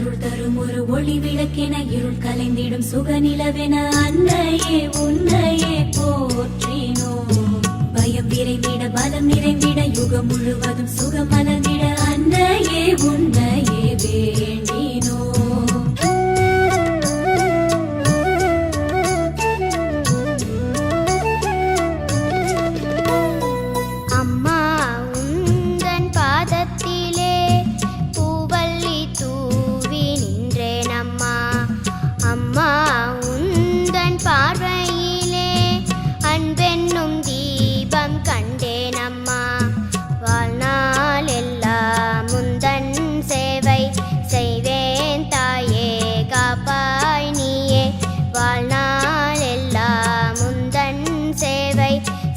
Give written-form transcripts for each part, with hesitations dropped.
அருள் தரும் ஒரு ஒளி விளக்கென இருள் கலைந்திடும் சுகநிலவென அன்னையே உன்னையே போற்றினோ. பயம் விரைந்திட பலம் நிறைந்திட யுகம் முழுவதும் சுகம் மலர்ந்திட அன்னையே உன்னையே வேண்டினோ.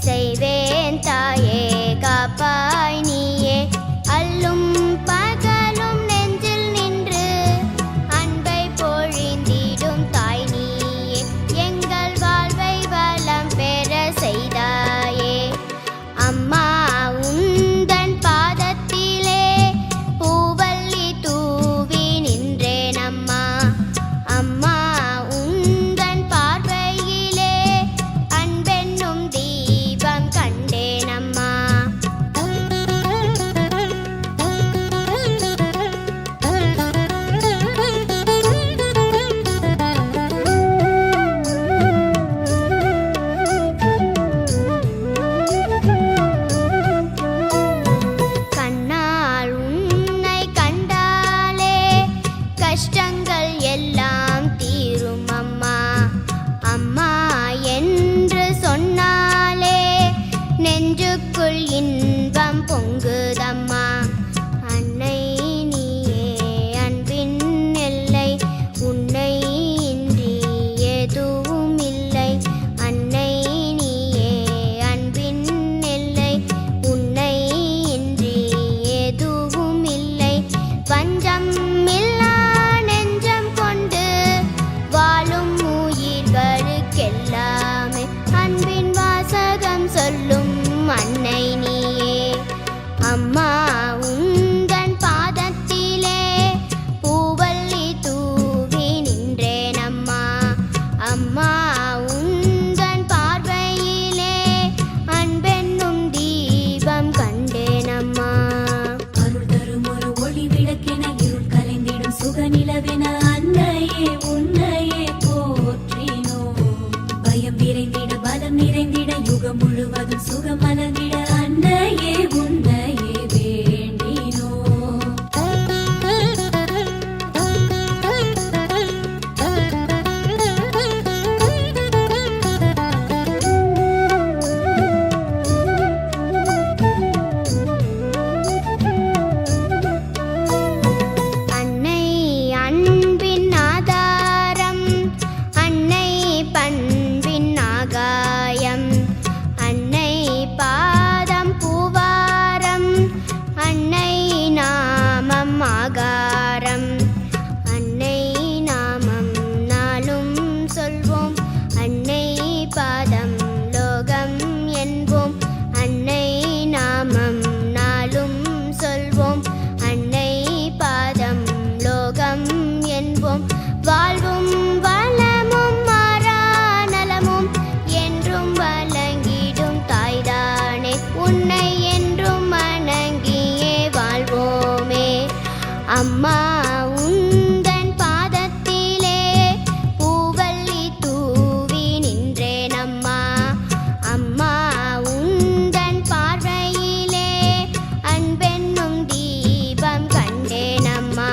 செய்வேன் தாயே காப்பாய் நீயே. அல்லும் பகலும் நெஞ்சில் நின்று அன்பை பொழிந்திடும் தாய் நீயே. எங்கள் வாழ்வை வளம் பெற செய்தாயே. அம்மா உந்தன் பாதத்திலே பூவல்லி தூவி நின்றேன் அம்மா. அம்மா உந்தன் பார்வையிலே அன்பென்னும் தீபம் கண்டேன் அம்மா. கண்ணால் உன்னை கண்டாலே கஷ்டங்கள் எல்லாம் தீரும் அம்மா. அம்மா என்று சொன்னாலே நெஞ்சுக்குள் இன்பம் பொங்குதம்மா. அன்னை நீயே அன்பின் எல்லை, உன்னை இன்றி எதுவும் இல்லை. அன்னை நீயே அன்பின் எல்லை, உன்னை இன்றி எதுவும் இல்லை. பஞ்சம் இல்லா நெஞ்சம் கொண்டு வாழும் உயிர்களுக்கெல்லாமே அன்பின் வாசகம் சொல்லும் அன்னை நீயே. அம்மா உந்தன் பாதத்திலே பூவல்லி தூவி நின்றேன் அம்மா. அம்மா உந்தன் பார்வையிலே அன்பென்னும் தீபம் கண்டேன் அம்மா. அருள் தரும் ஒரு ஒளி விளக்கென இருள் கலைந்திடும் சுகநிலவென அன்னையே